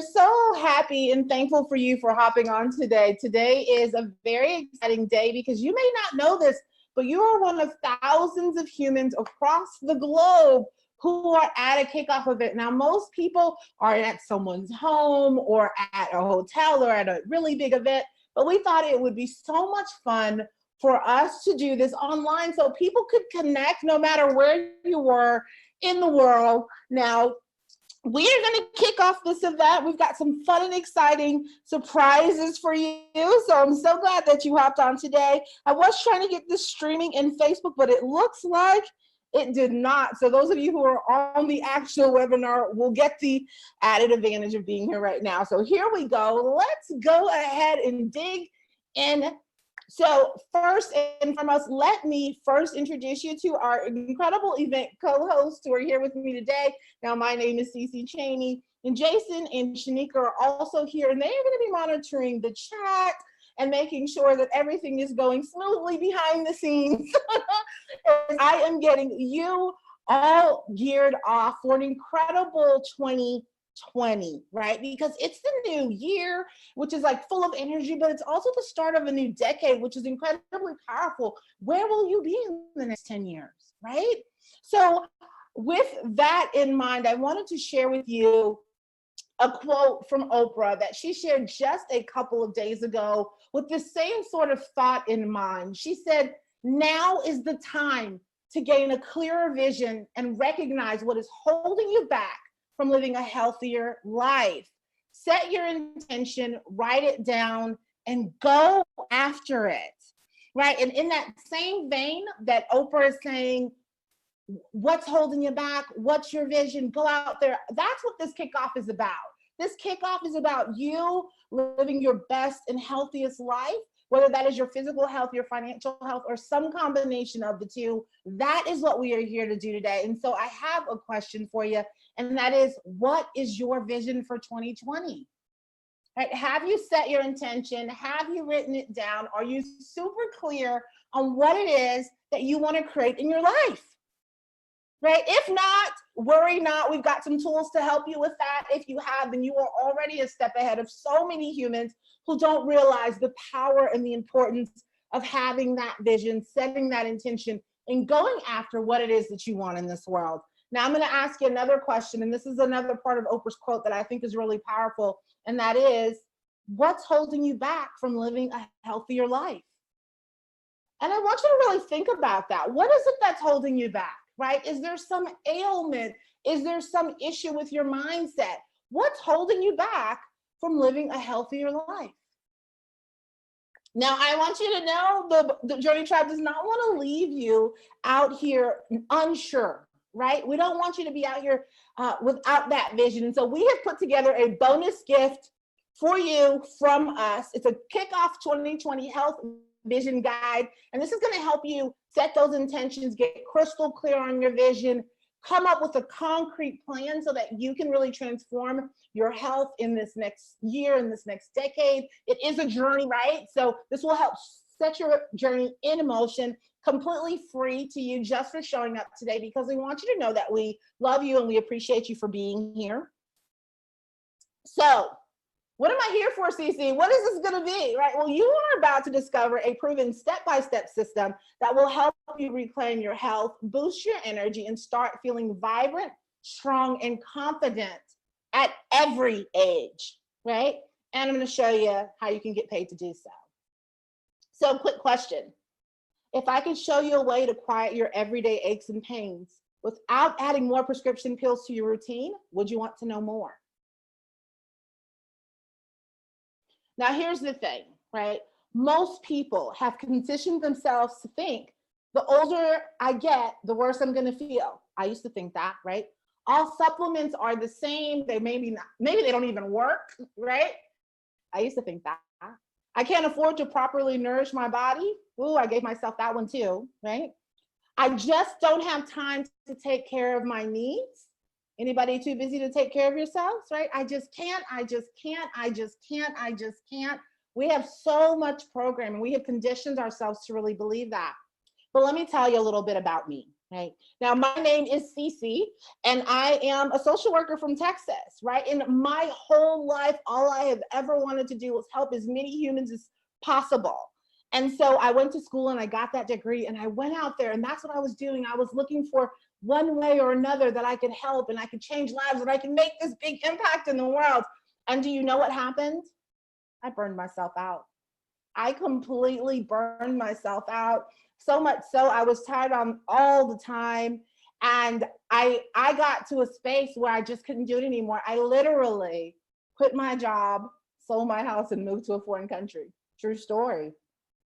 so happy and thankful for you for hopping on today. Today is a very exciting day because you may not know this, but you are one of thousands of humans across the globe who are at a kickoff event. Now, most people are at someone's home or at a hotel or at a really big event, but we thought it would be so much fun for us to do this online so people could connect no matter where you were in the world. Now, we are going to kick off this event. We've got some fun and exciting surprises for you. So I'm so glad that you hopped on today. I was trying to get this streaming in Facebook, but it looks like it did not. So those of you who are on the actual webinar will get the added advantage of being here right now. So here we go. Let's go ahead and dig in. So first and foremost, let me first introduce you to our incredible event co-hosts who are here with me today. Now, my name is Cece Cheney, and Jason and Shanika are also here, and they are going to be monitoring the chat and making sure that everything is going smoothly behind the scenes. I am getting you all geared off for an incredible 2020, right? Because it's the new year, which is like full of energy, but it's also the start of a new decade, which is incredibly powerful. Where will you be in the next 10 years, right? So with that in mind, I wanted to share with you a quote from Oprah that she shared just a couple of days ago with the same sort of thought in mind. She said, "Now is the time to gain a clearer vision and recognize what is holding you back from living a healthier life. Set your intention, write it down, and go after it," right? And in that same vein that Oprah is saying, what's holding you back? What's your vision? Go out there. That's what this kickoff is about. This kickoff is about you living your best and healthiest life, whether that is your physical health, your financial health, or some combination of the two. That is what we are here to do today. And so I have a question for you, and that is, what is your vision for 2020? Right? Have you set your intention? Have you written it down? Are you super clear on what it is that you want to create in your life? Right? If not, worry not. We've got some tools to help you with that. If you have, then you are already a step ahead of so many humans who don't realize the power and the importance of having that vision, setting that intention, and going after what it is that you want in this world. Now, I'm going to ask you another question, and this is another part of Oprah's quote that I think is really powerful, and that is, what's holding you back from living a healthier life? And I want you to really think about that. What is it that's holding you back? Right? Is there some ailment? Is there some issue with your mindset? What's holding you back from living a healthier life? Now, I want you to know the Journey Tribe does not want to leave you out here unsure, right? We don't want you to be out here without that vision. And so we have put together a bonus gift for you from us. It's a Kickoff 2020 Health Vision Guide. And this is going to help you set those intentions, get crystal clear on your vision, come up with a concrete plan so that you can really transform your health in this next year, in this next decade. It is a journey, right? So this will help set your journey in motion, completely free to you just for showing up today, because we want you to know that we love you and we appreciate you for being here. So what am I here for, Cece? What is this going to be, right? Well, you are about to discover a proven step-by-step system that will help you reclaim your health, boost your energy, and start feeling vibrant, strong, and confident at every age, right? And I'm going to show you how you can get paid to do so. So, quick question. If I could show you a way to quiet your everyday aches and pains without adding more prescription pills to your routine, would you want to know more? Now, here's the thing, right? Most people have conditioned themselves to think the older I get, the worse I'm going to feel. I used to think that, right? All supplements are the same. They maybe they don't even work, right? I used to think that. I can't afford to properly nourish my body. Ooh, I gave myself that one too, right? I just don't have time to take care of my needs. Anybody too busy to take care of yourselves, right? I just can't. We have so much programming. We have conditioned ourselves to really believe that. But let me tell you a little bit about me, Right. Now, my name is Cece, and I am a social worker from Texas, right? In my whole life, all I have ever wanted to do was help as many humans as possible. And so I went to school and I got that degree and I went out there and that's what I was doing. I was looking for one way or another that I could help and I could change lives and I could make this big impact in the world. And do you know what happened? I burned myself out. I completely burned myself out. So much so I was tired on all the time. And I got to a space where I just couldn't do it anymore. I literally quit my job, sold my house, and moved to a foreign country. True story,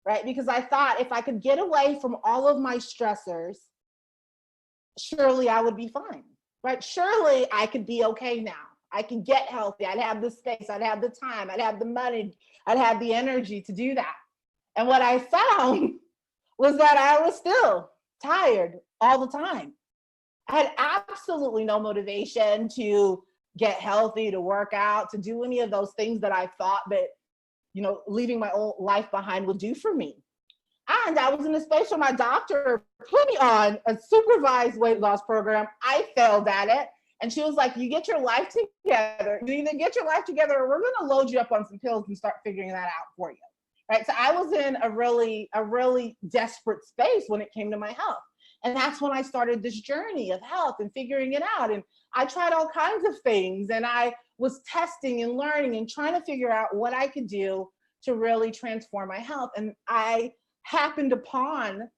right? Because I thought if I could get away from all of my stressors, surely I would be fine, right? Surely I could be okay now. I can get healthy. I'd have the space, I'd have the time, I'd have the money, I'd have the energy to do that. And what I found was that I was still tired all the time. I had absolutely no motivation to get healthy, to work out, to do any of those things that I thought that, leaving my old life behind would do for me. And I was in a space where my doctor put me on a supervised weight loss program. I failed at it. And she was like, you get your life together. You either get your life together or we're going to load you up on some pills and start figuring that out for you. Right. So I was in a really desperate space when it came to my health. And that's when I started this journey of health and figuring it out. And I tried all kinds of things and I was testing and learning and trying to figure out what I could do to really transform my health. And I happened upon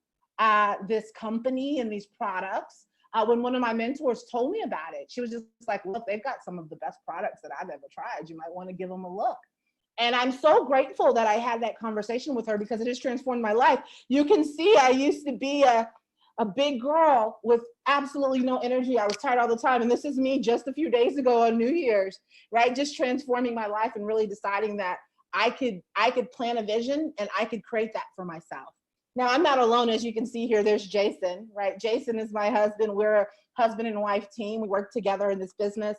this company and these products when one of my mentors told me about it. She was just like, look, they've got some of the best products that I've ever tried. You might want to give them a look. And I'm so grateful that I had that conversation with her because it has transformed my life. You can see I used to be a big girl with absolutely no energy. I was tired all the time. And this is me just a few days ago on New Year's, right? Just transforming my life and really deciding that I could plan a vision and I could create that for myself. Now I'm not alone. As you can see here, there's Jason, right? Jason is my husband. We're a husband and wife team. We work together in this business.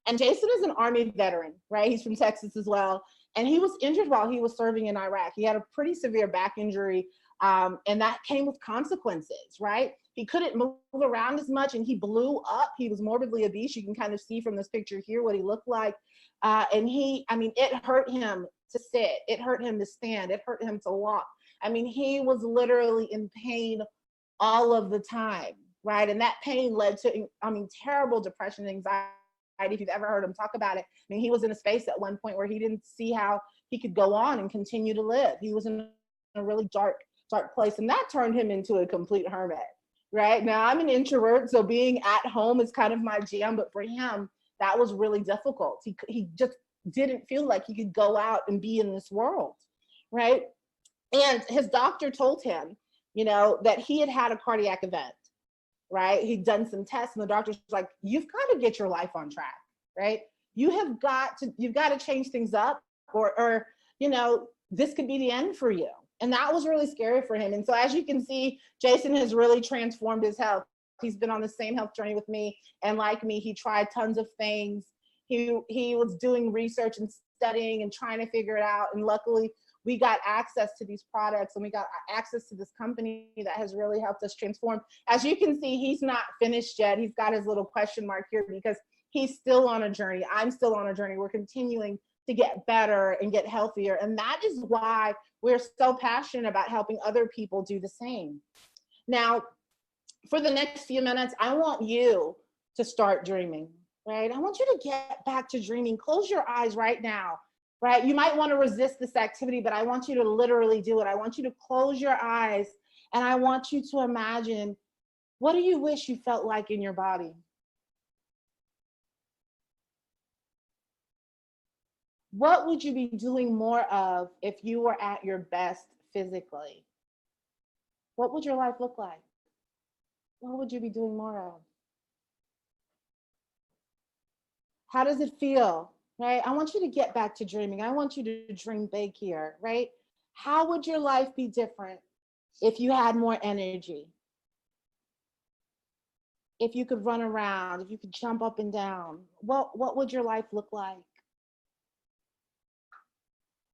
And Jason is an Army veteran, right? He's from Texas as well. And he was injured while he was serving in Iraq. He had a pretty severe back injury, and that came with consequences, right? He couldn't move around as much and he blew up. He was morbidly obese. You can kind of see from this picture here what he looked like. And it hurt him to sit. It hurt him to stand. It hurt him to walk. I mean, he was literally in pain all of the time, right? And that pain led to, terrible depression and anxiety. If you've ever heard him talk about it, I mean, he was in a space at one point where he didn't see how he could go on and continue to live. He was in a really dark place, and that turned him into a complete hermit, right? Now, I'm an introvert, so being at home is kind of my jam, but for him, that was really difficult. He just didn't feel like he could go out and be in this world, right? And his doctor told him, that he had had a cardiac event, right? He'd done some tests and the doctor's like, you've got to get your life on track, right? You've got to change things up or this could be the end for you. And that was really scary for him. And so as you can see, Jason has really transformed his health. He's been on the same health journey with me. And like me, he tried tons of things. He was doing research and studying and trying to figure it out. And luckily, we got access to these products and we got access to this company that has really helped us transform. As you can see, he's not finished yet. He's got his little question mark here because he's still on a journey. I'm still on a journey. We're continuing to get better and get healthier. And that is why we're so passionate about helping other people do the same. Now, for the next few minutes, I want you to start dreaming, right? I want you to get back to dreaming. Close your eyes right now. Right? You might want to resist this activity, but I want you to literally do it. I want you to close your eyes and I want you to imagine, what do you wish you felt like in your body? What would you be doing more of if you were at your best physically? What would your life look like? What would you be doing more of? How does it feel? Right? I want you to get back to dreaming. I want you to dream big here, right? How would your life be different if you had more energy? If you could run around, if you could jump up and down, what would your life look like?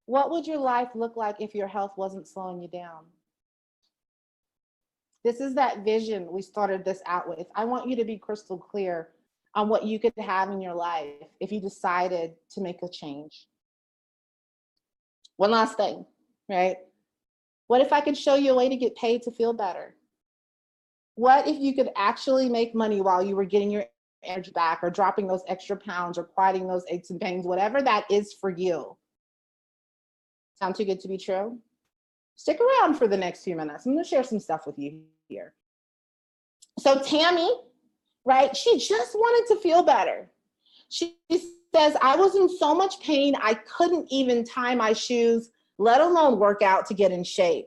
What would your life look like if your health wasn't slowing you down? This is that vision we started this out with. I want you to be crystal clear on what you could have in your life if you decided to make a change. One last thing, right? What if I could show you a way to get paid to feel better? What if you could actually make money while you were getting your energy back, or dropping those extra pounds, or quieting those aches and pains, whatever that is for you? Sound too good to be true? Stick around for the next few minutes. I'm going to share some stuff with you here. So Tammy, right, she just wanted to feel better. She says, I was in so much pain, I couldn't even tie my shoes, let alone work out to get in shape.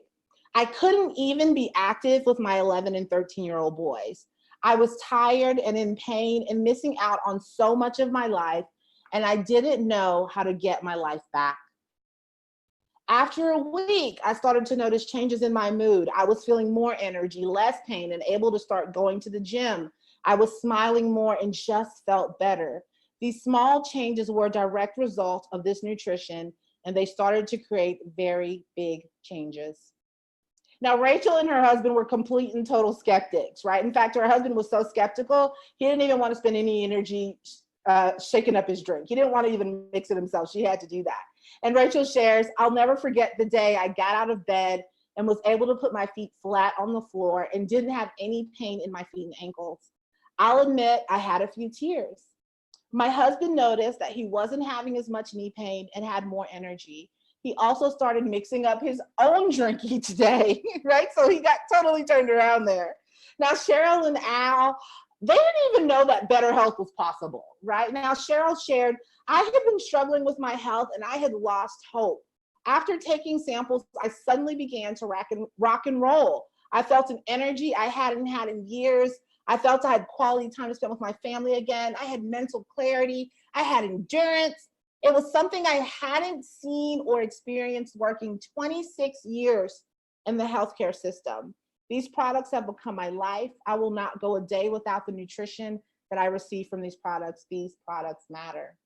I couldn't even be active with my 11 and 13-year-old boys. I was tired and in pain and missing out on so much of my life, and I didn't know how to get my life back. After a week, I started to notice changes in my mood. I was feeling more energy, less pain, and able to start going to the gym. I was smiling more and just felt better. These small changes were a direct result of this nutrition, and they started to create very big changes. Now, Rachel and her husband were complete and total skeptics, right? In fact, her husband was so skeptical, he didn't even want to spend any energy shaking up his drink. He didn't want to even mix it himself. She had to do that. And Rachel shares, I'll never forget the day I got out of bed and was able to put my feet flat on the floor and didn't have any pain in my feet and ankles. I'll admit I had a few tears. My husband noticed that he wasn't having as much knee pain and had more energy. He also started mixing up his own drink each day, right? So he got totally turned around there. Now, Cheryl and Al, they didn't even know that better health was possible, right? Now, Cheryl shared, I had been struggling with my health and I had lost hope. After taking samples, I suddenly began to rock and roll. I felt an energy I hadn't had in years. I felt I had quality time to spend with my family again. I had mental clarity. I had endurance. It was something I hadn't seen or experienced working 26 years in the healthcare system. These products have become my life. I will not go a day without the nutrition that I receive from these products. These products matter.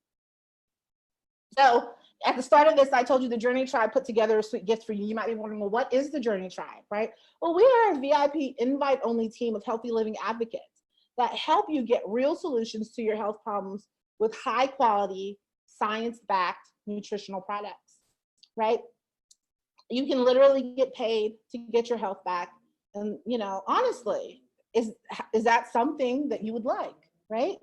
So at the start of this, I told you the Journey Tribe put together a sweet gift for you. You might be wondering, well, what is the Journey Tribe, right? Well, we are a VIP invite-only team of healthy living advocates that help you get real solutions to your health problems with high quality, science-backed nutritional products, right? You can literally get paid to get your health back. And, you know, honestly, is that something that you would like, right?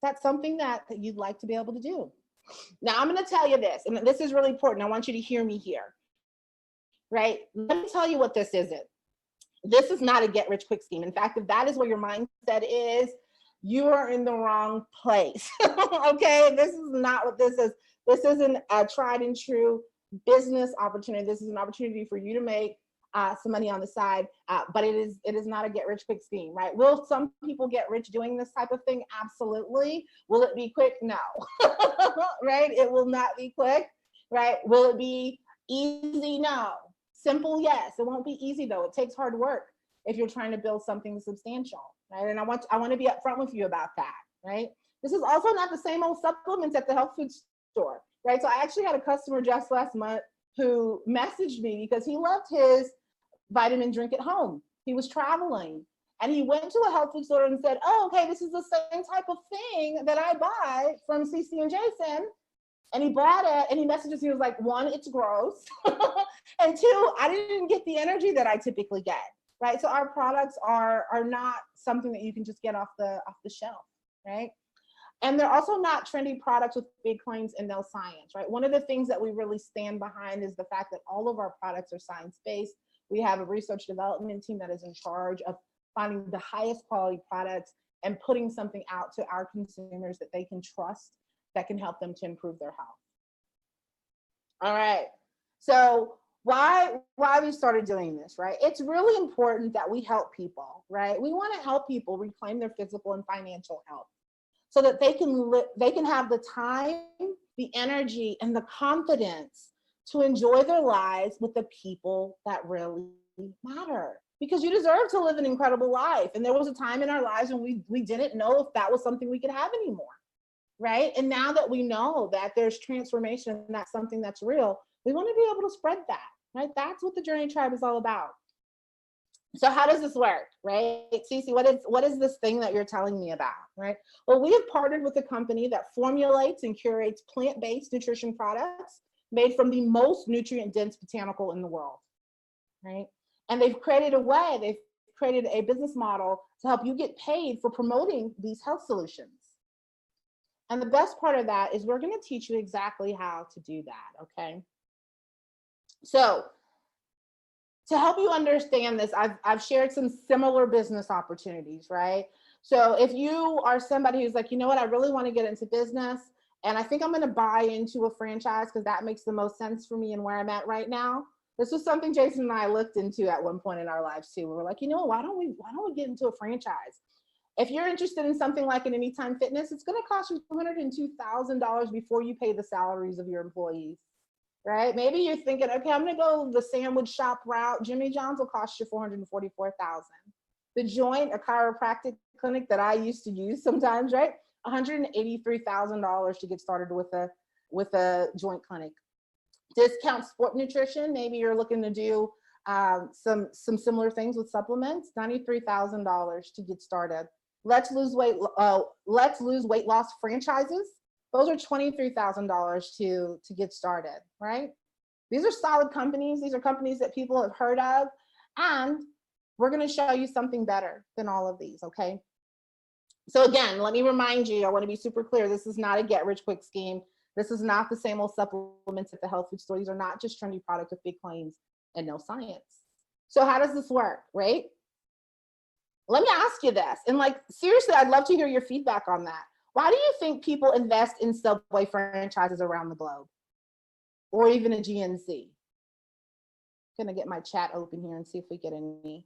That's something that you'd like to be able to do. Now, I'm going to tell you this, and this is really important. I want you to hear me here, right? Let me tell you what this isn't. This is not a get rich quick scheme. In fact, if that is where your mindset is, you are in the wrong place. Okay, this is not what this is. This isn't a tried and true business opportunity. This is an opportunity for you to make some money on the side, but it is not a get rich quick scheme, right? Will some people get rich doing this type of thing? Absolutely. Will it be quick? No. Right? It will not be quick, right? Will it be easy? No. Simple? Yes. It won't be easy though. It takes hard work if you're trying to build something substantial, right? And I want to be upfront with you about that, right? This is also not the same old supplements at the health food store, right? So I actually had a customer just last month who messaged me because he left his vitamin drink at home. He was traveling and he went to a health food store and said, oh, okay, this is the same type of thing that I buy from CC and Jason. And he bought it and he messages, he was like, one, it's gross. And two, I didn't get the energy that I typically get, right? So our products are not something that you can just get off the shelf, right? And they're also not trendy products with big claims and no science, right? One of the things that we really stand behind is the fact that all of our products are science-based. We have a research development team that is in charge of finding the highest quality products and putting something out to our consumers that they can trust, that can help them to improve their health. All right, so why we started doing this, right? It's really important that we help people, right? We want to help people reclaim their physical and financial health so that they can have the time, the energy, and the confidence to enjoy their lives with the people that really matter. Because you deserve to live an incredible life. And there was a time in our lives when we didn't know if that was something we could have anymore, right? And now that we know that there's transformation and that's something that's real, we want to be able to spread that, right? That's what the Journey Tribe is all about. So how does this work, right? Cece, what is this thing that you're telling me about, right? Well, we have partnered with a company that formulates and curates plant-based nutrition products made from the most nutrient-dense botanical in the world, right? And they've created a business model to help you get paid for promoting these health solutions. And the best part of that is we're going to teach you exactly how to do that, okay? So to help you understand this, I've shared some similar business opportunities, right? So if you are somebody who's like, you know what, I really want to get into business and I think I'm going to buy into a franchise because that makes the most sense for me and where I'm at right now. This was something Jason and I looked into at one point in our lives too. We were like, you know, why don't we get into a franchise? If you're interested in something like an Anytime Fitness, it's going to cost you $202,000 before you pay the salaries of your employees. Right? Maybe you're thinking, okay, I'm going to go the sandwich shop route. Jimmy John's will cost you $444,000. The Joint, a chiropractic clinic that I used to use sometimes, right? $183,000 to get started with a Joint clinic. Discount Sport Nutrition, maybe you're looking to do some similar things with supplements. $93,000 to get started. Let's Lose Weight Loss franchises. Those are $23,000 to get started, right? These are solid companies. These are companies that people have heard of. And we're going to show you something better than all of these, okay? So again, let me remind you, I want to be super clear. This is not a get-rich-quick scheme. This is not the same old supplements at the health food store. These are not just trendy products with big claims and no science. So how does this work, right? Let me ask you this. And like, seriously, I'd love to hear your feedback on that. Why do you think people invest in Subway franchises around the globe? Or even a GNC? I'm gonna get my chat open here and see if we get any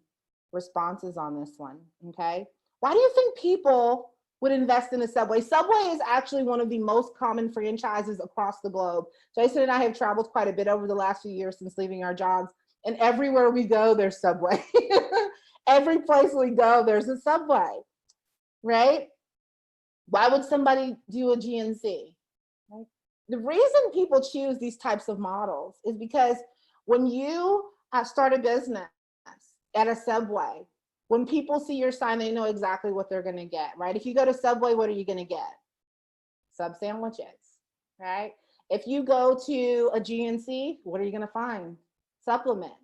responses on this one, okay? Why do you think people would invest in a Subway? Subway is actually one of the most common franchises across the globe. Jason and I have traveled quite a bit over the last few years since leaving our jobs, and everywhere we go, there's Subway. Every place we go, there's a Subway, right? Why would somebody do a GNC? Right? The reason people choose these types of models is because when you start a business at a Subway, when people see your sign, they know exactly what they're going to get, right? If you go to Subway, what are you going to get? Sub sandwiches, right? If you go to a GNC, what are you going to find? Supplements,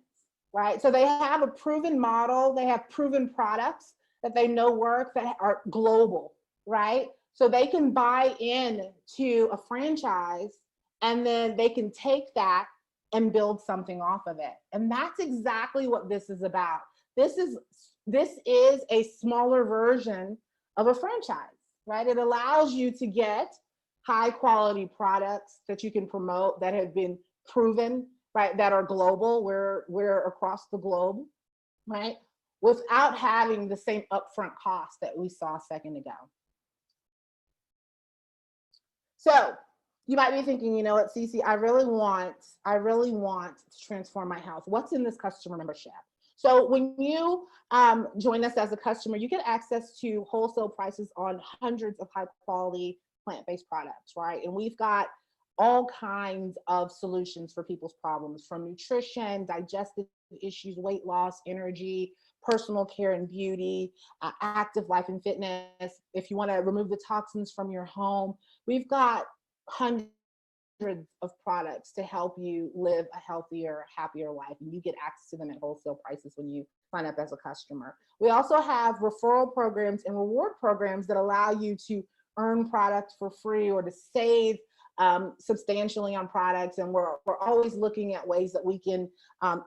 right? So they have a proven model. They have proven products that they know work that are global, right? So they can buy in to a franchise and then they can take that and build something off of it. And that's exactly what this is about. This is a smaller version of a franchise, right? It allows you to get high quality products that you can promote that have been proven, right? That are global, we're across the globe, right? Without having the same upfront cost that we saw a second ago. So you might be thinking, you know what, Cece, I really want to transform my health. What's in this customer membership? So when you join us as a customer, you get access to wholesale prices on hundreds of high quality plant-based products, right? And we've got all kinds of solutions for people's problems, from nutrition, digestive issues, weight loss, energy, personal care and beauty, active life and fitness. If you want to remove the toxins from your home, we've got hundreds of products to help you live a healthier, happier life. And you get access to them at wholesale prices when you sign up as a customer. We also have referral programs and reward programs that allow you to earn products for free or to save substantially on products. And we're always looking at ways that we can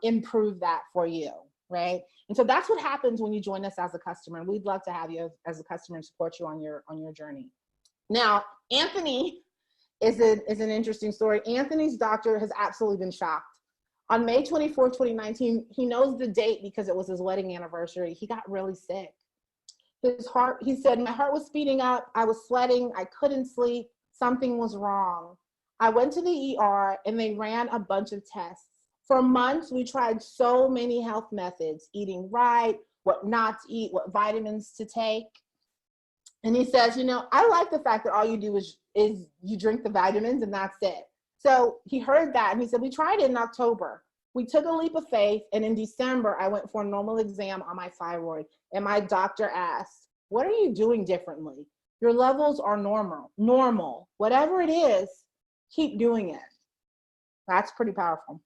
improve that for you, right? And so that's what happens when you join us as a customer. And we'd love to have you as a customer and support you on your journey. Now, Anthony is an interesting story. Anthony's doctor has absolutely been shocked. On May 24th, 2019, he knows the date because it was his wedding anniversary. He got really sick. His heart, he said, my heart was speeding up. I was sweating. I couldn't sleep. Something was wrong. I went to the ER and they ran a bunch of tests. For months, we tried so many health methods, eating right, what not to eat, what vitamins to take. And he says, you know, I like the fact that all you do is you drink the vitamins and that's it. So he heard that and he said, we tried it in October We took a leap of faith, and in December, I went for a normal exam on my thyroid, and my doctor asked, what are you doing differently? Your levels are normal. Whatever it is, keep doing it. That's pretty powerful.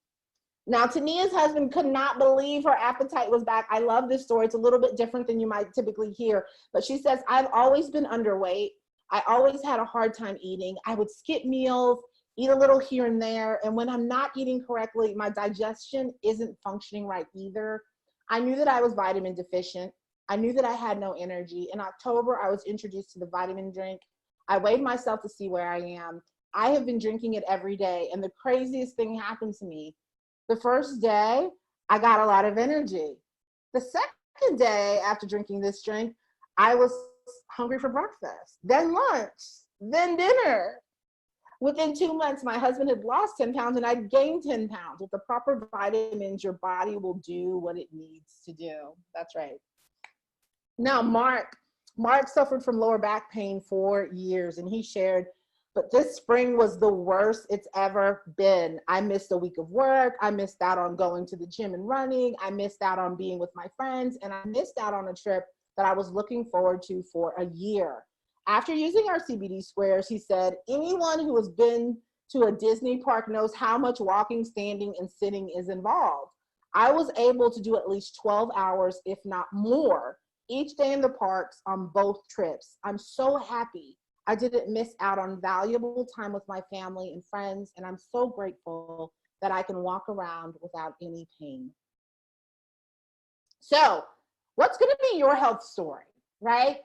Now, Tania's husband could not believe her appetite was back. I love this story. It's a little bit different than you might typically hear, but she says, I've always been underweight. I always had a hard time eating. I would skip meals, eat a little here and there. And when I'm not eating correctly, my digestion isn't functioning right either. I knew that I was vitamin deficient. I knew that I had no energy. In October, I was introduced to the vitamin drink. I weighed myself to see where I am. I have been drinking it every day. And the craziest thing happened to me. The first day, I got a lot of energy. The second day after drinking this drink, I was hungry for breakfast, then lunch, then dinner. Within 2 months, my husband had lost 10 pounds and I'd gained 10 pounds. With the proper vitamins, your body will do what it needs to do. That's right. Now, Mark suffered from lower back pain for years, and he shared, but this spring was the worst it's ever been. I missed a week of work. I missed out on going to the gym and running. I missed out on being with my friends, and I missed out on a trip that I was looking forward to for a year. After using our CBD squares, he said, anyone who has been to a Disney park knows how much walking, standing, and sitting is involved. I was able to do at least 12 hours, if not more, each day in the parks on both trips. I'm so happy I didn't miss out on valuable time with my family and friends, and I'm so grateful that I can walk around without any pain. So, what's going to be your health story, right?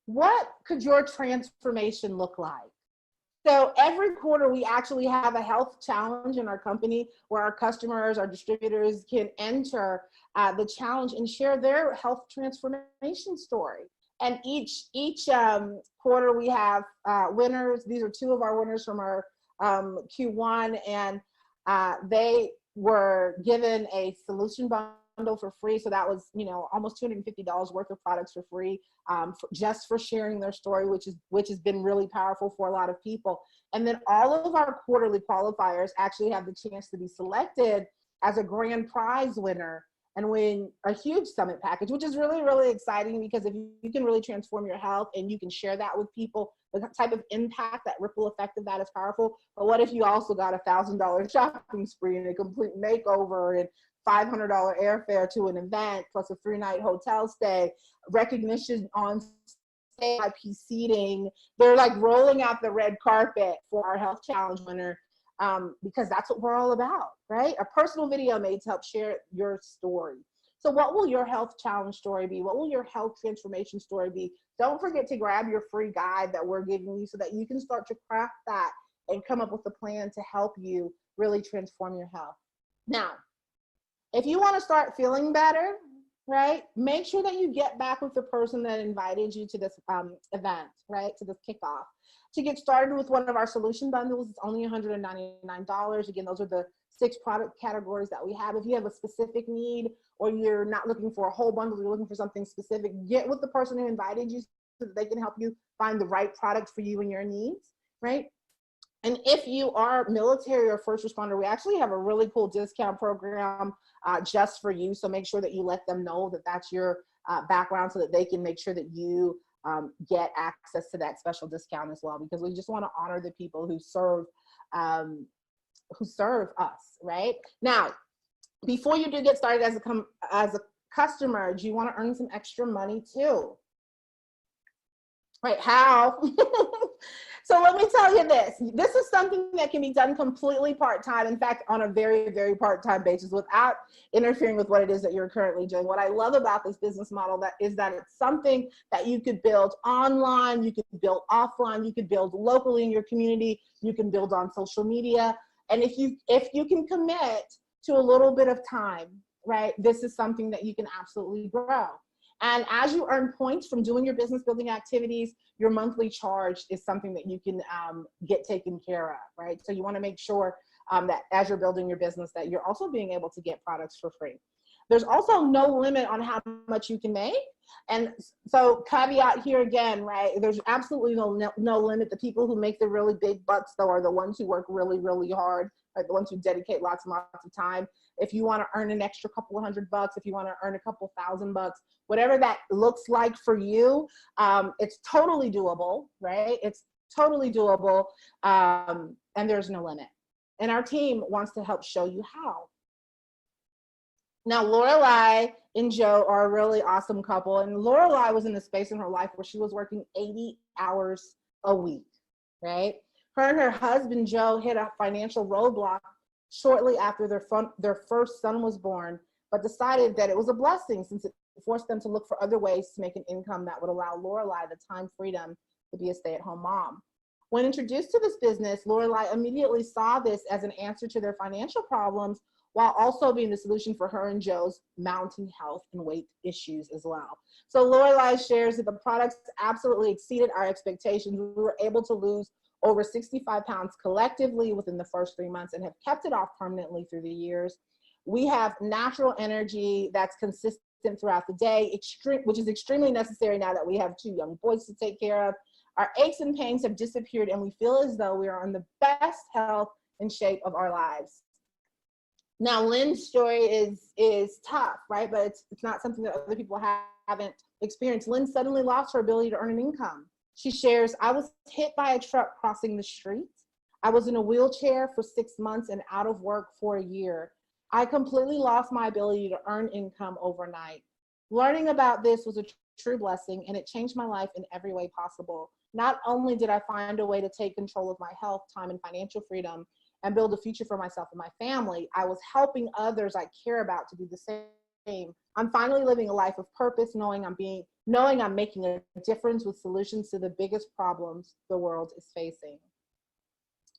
What could your transformation look like? So every quarter, we actually have a health challenge in our company where our customers, our distributors can enter the challenge and share their health transformation story. And each quarter we have winners. These are two of our winners from our Q1, and they were given a solution bundle for free. So that was, almost $250 worth of products for free, just for sharing their story, which has been really powerful for a lot of people. And then all of our quarterly qualifiers actually have the chance to be selected as a grand prize winner and win a huge summit package, which is really, really exciting, because if you can really transform your health and you can share that with people, the type of impact, that ripple effect of that is powerful. But what if you also got $1,000 shopping spree and a complete makeover and $500 airfare to an event, plus a 3-night hotel stay, recognition on stage, IP seating? They're like rolling out the red carpet for our health challenge winner. Because that's what we're all about, right? A personal video made to help share your story. So what will your health challenge story be? What will your health transformation story be? Don't forget to grab your free guide that we're giving you so that you can start to craft that and come up with a plan to help you really transform your health. Now, if you want to start feeling better, right, make sure that you get back with the person that invited you to this event, right, to this kickoff. To get started with one of our solution bundles, it's only $199. Again, those are the 6 product categories that we have. If you have a specific need, or you're not looking for a whole bundle, you're looking for something specific, get with the person who invited you so that they can help you find the right product for you and your needs, right? And if you are military or first responder, we actually have a really cool discount program just for you. So make sure that you let them know that that's your background, so that they can make sure that you get access to that special discount as well, because we just want to honor the people who serve us, right? Now, before you do get started as a customer, do you want to earn some extra money too? Right, how? So let me tell you this. This is something that can be done completely part-time. In fact, on a very, very part-time basis without interfering with what it is that you're currently doing. What I love about this business model is that it's something that you could build online, you could build offline, you could build locally in your community, you can build on social media. And if you can commit to a little bit of time, right, this is something that you can absolutely grow. And as you earn points from doing your business building activities, your monthly charge is something that you can get taken care of, right? So you want to make sure that as you're building your business, that you're also being able to get products for free. There's also no limit on how much you can make. And so caveat here again, right? There's absolutely no limit. The people who make the really big bucks, though, are the ones who work really, really hard right? The ones who dedicate lots and lots of time. If you want to earn an extra couple of $100, if you want to earn a couple $1,000, whatever that looks like for you, it's totally doable, right? It's totally doable, and there's no limit. And our team wants to help show you how. Now, Lorelai and Joe are a really awesome couple, and Lorelai was in a space in her life where she was working 80 hours a week, right? Her and her husband, Joe, hit a financial roadblock shortly after their first son was born, but decided that it was a blessing since it forced them to look for other ways to make an income that would allow Lorelai the time freedom to be a stay-at-home mom. When introduced to this business, Lorelai immediately saw this as an answer to their financial problems, while also being the solution for her and Joe's mounting health and weight issues as well. So Lorelai shares that the products absolutely exceeded our expectations. We were able to lose over 65 pounds collectively within the first 3 months and have kept it off permanently through the years. We have natural energy that's consistent throughout the day, which is extremely necessary now that we have 2 young boys to take care of. Our aches and pains have disappeared, and we feel as though we are in the best health and shape of our lives. Now, Lynn's story is tough, right? But it's not something that other people haven't experienced. Lynn suddenly lost her ability to earn an income. She shares, I was hit by a truck crossing the street. I was in a wheelchair for 6 months and out of work for a year. I completely lost my ability to earn income overnight. Learning about this was a true blessing, and it changed my life in every way possible. Not only did I find a way to take control of my health, time, and financial freedom and build a future for myself and my family, I was helping others I care about to do the same. I'm finally living a life of purpose, knowing I'm making a difference with solutions to the biggest problems the world is facing.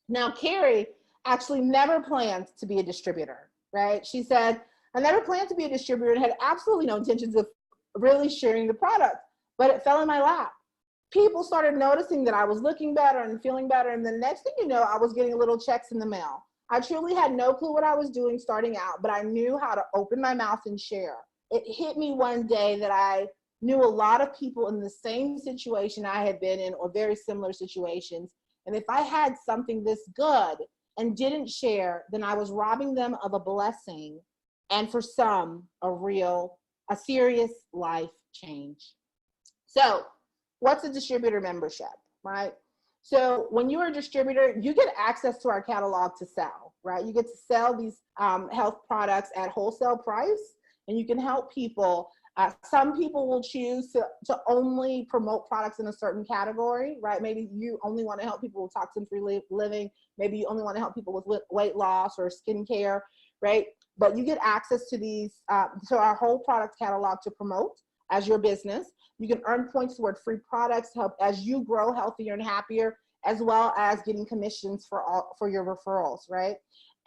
Now, Carrie actually never planned to be a distributor, right? She said, I never planned to be a distributor and had absolutely no intentions of really sharing the product, but it fell in my lap. People started noticing that I was looking better and feeling better, and the next thing you know, I was getting little checks in the mail. I truly had no clue what I was doing starting out, but I knew how to open my mouth and share. It hit me one day that I knew a lot of people in the same situation I had been in, or very similar situations, and if I had something this good and didn't share, then I was robbing them of a blessing, and for some, a serious life change. So, what's a distributor membership, right? So when you're a distributor, you get access to our catalog to sell, right? You get to sell these health products at wholesale price, and you can help people. Some people will choose to only promote products in a certain category, right? Maybe you only want to help people with toxin-free living. Maybe you only want to help people with weight loss or skincare, right? But you get access to these, to our whole product catalog to promote as your business. You can earn points toward free products to help as you grow healthier and happier, as well as getting commissions for your referrals, right?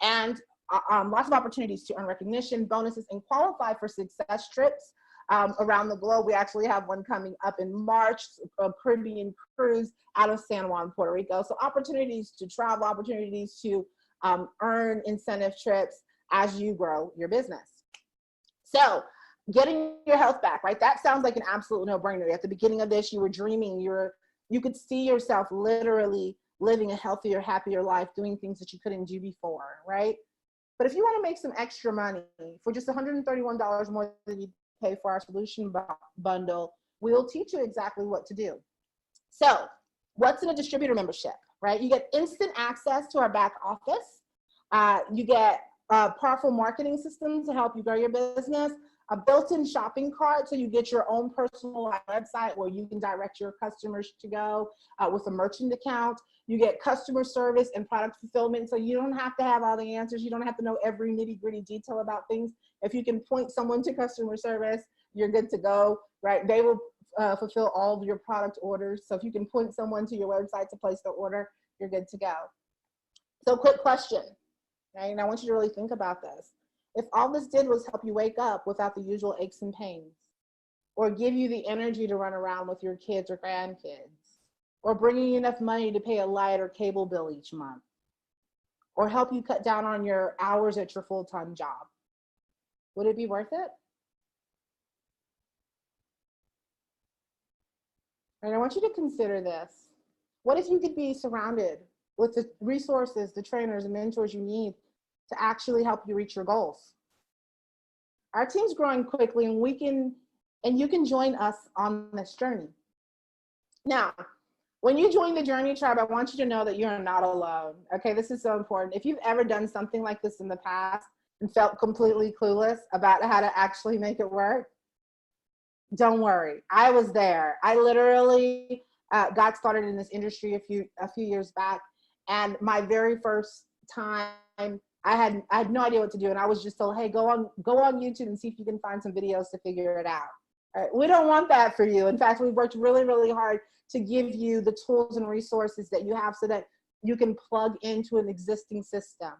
And lots of opportunities to earn recognition, bonuses, and qualify for success trips around the globe. We actually have one coming up in March, a Caribbean cruise out of San Juan, Puerto Rico. So opportunities to travel, opportunities to earn incentive trips as you grow your business. So getting your health back, right? That sounds like an absolute no-brainer. At the beginning of this, you were dreaming, you could see yourself literally living a healthier, happier life, doing things that you couldn't do before, right? But if you want to make some extra money for just $131 more than you pay for our solution bundle, we'll teach you exactly what to do. So what's in a distributor membership, right? You get instant access to our back office. You get powerful marketing systems to help you grow your business, a built-in shopping cart, so you get your own personal website where you can direct your customers to go with a merchant account. You get customer service and product fulfillment, so you don't have to have all the answers. You don't have to know every nitty-gritty detail about things. If you can point someone to customer service, you're good to go, right? They will fulfill all of your product orders. So if you can point someone to your website to place the order, you're good to go. So quick question, right? And I want you to really think about this. If all this did was help you wake up without the usual aches and pains, or give you the energy to run around with your kids or grandkids, or bring you enough money to pay a light or cable bill each month, or help you cut down on your hours at your full-time job, would it be worth it? And I want you to consider this. What if you could be surrounded with the resources, the trainers and mentors you need to actually help you reach your goals. Our team's growing quickly, and you can join us on this journey. Now, when you join the Journey Tribe, I want you to know that you're not alone. Okay, this is so important. If you've ever done something like this in the past and felt completely clueless about how to actually make it work, don't worry. I was there. I literally got started in this industry a few years back, and my very first time, I had no idea what to do, and I was just told, hey, go on YouTube and see if you can find some videos to figure it out. All right, we don't want that for you. In fact, we've worked really, really hard to give you the tools and resources that you have so that you can plug into an existing system.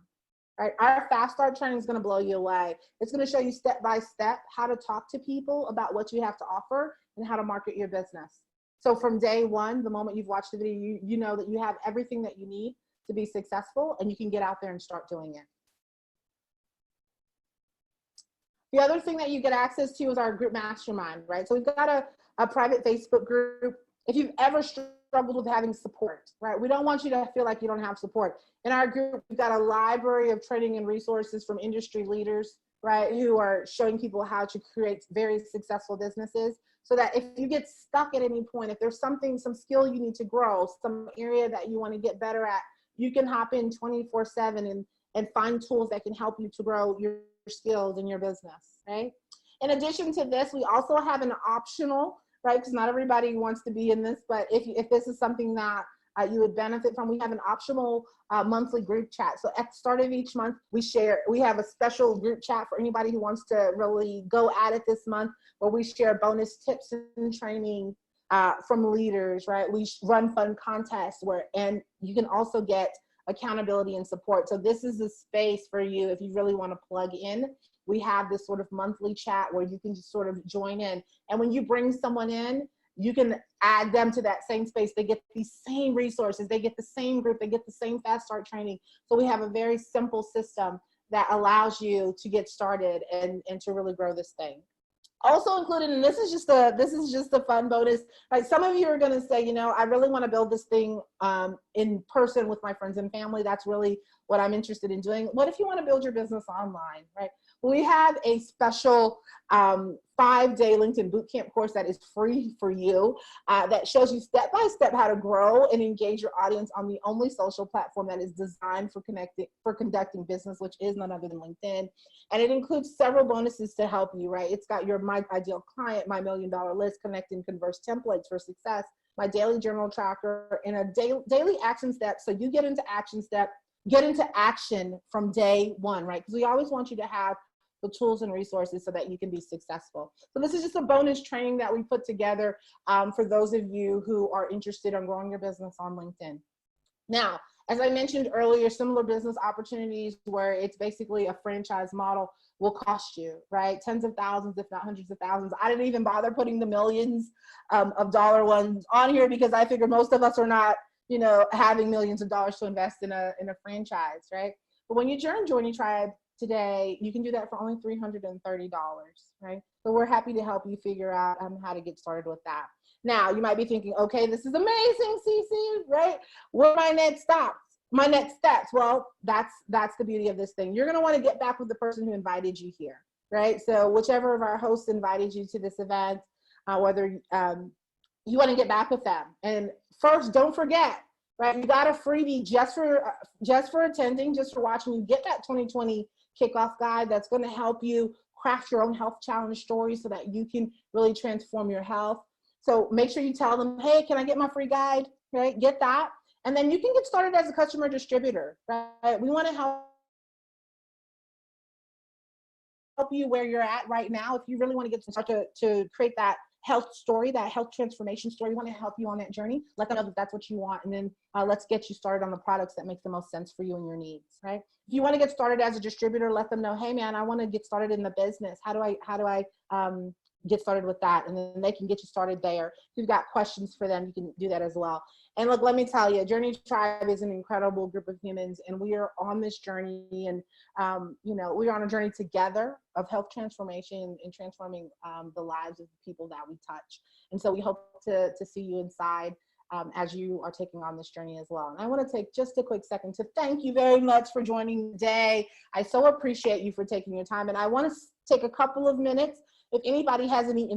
All right, our Fast Start training is going to blow you away. It's going to show you step by step how to talk to people about what you have to offer and how to market your business. So from day one, the moment you've watched the video, you know that you have everything that you need to be successful, and you can get out there and start doing it. The other thing that you get access to is our group mastermind, right? So we've got a private Facebook group. If you've ever struggled with having support, right? We don't want you to feel like you don't have support. In our group, we've got a library of training and resources from industry leaders, right? Who are showing people how to create very successful businesses, so that if you get stuck at any point, if there's some skill you need to grow, some area that you want to get better at, you can hop in 24/7 and find tools that can help you to grow your skills in your business, right? In addition to this, we also have an optional, right? Because not everybody wants to be in this, but if this is something that you would benefit from, we have an optional monthly group chat. So at the start of each month, we have a special group chat for anybody who wants to really go at it this month, where we share bonus tips and training from leaders, right? We run fun contests and you can also get accountability and support. So this is a space for you if you really want to plug in. We have this sort of monthly chat where you can just sort of join in. And when you bring someone in, you can add them to that same space. They get these same resources, they get the same group, they get the same Fast Start training. So we have a very simple system that allows you to get started and to really grow this thing. Also included, and this is just a fun bonus. Like, some of you are going to say, you know, I really want to build this thing in person with my friends and family. That's really what I'm interested in doing. What if you want to build your business online, right? We have a special 5-day LinkedIn bootcamp course that is free for you, that shows you step by step how to grow and engage your audience on the only social platform that is designed for conducting business, which is none other than LinkedIn. And it includes several bonuses to help you, right? It's got your My Ideal Client, My $1 Million List, Connect and Converse templates for success, my daily journal tracker, and a daily action step. So you get into action from day one, right? Because we always want you to have the tools and resources so that you can be successful. So this is just a bonus training that we put together for those of you who are interested in growing your business on LinkedIn. Now, as I mentioned earlier, similar business opportunities where it's basically a franchise model will cost you, right? Tens of thousands, if not hundreds of thousands. I didn't even bother putting the millions of dollar ones on here because I figured most of us are not, you know, having millions of dollars to invest in a franchise, right? But when you join Journey Tribe today, you can do that for only $330, right? So we're happy to help you figure out how to get started with that. Now, you might be thinking, okay, this is amazing, CC, right? What are my next stops? My next steps? Well, that's the beauty of this thing. You're gonna wanna get back with the person who invited you here, right? So whichever of our hosts invited you to this event, whether you wanna get back with them. And first, don't forget, right? You got a freebie just for attending, just for watching. You get that 2020 kickoff guide that's gonna help you craft your own health challenge story so that you can really transform your health. So make sure you tell them, hey, can I get my free guide, right? Get that. And then you can get started as a customer distributor, right? We want to help you where you're at right now. If you really want to get started to create that health story, that health transformation story, we want to help you on that journey. Let them know that that's what you want. And then let's get you started on the products that make the most sense for you and your needs, right? If you want to get started as a distributor, let them know, hey man, I want to get started in the business. How do I get started with that? And then they can get you started there. If you've got questions for them, you can do that as well. And look, let me tell you, Journey Tribe is an incredible group of humans, and we are on this journey, and you know, we're on a journey together of health transformation and transforming the lives of the people that we touch. And so we hope to see you inside. as you are taking on this journey as well. And I want to take just a quick second to thank you very much for joining today. I so appreciate you for taking your time. And I want to take a couple of minutes. If anybody has any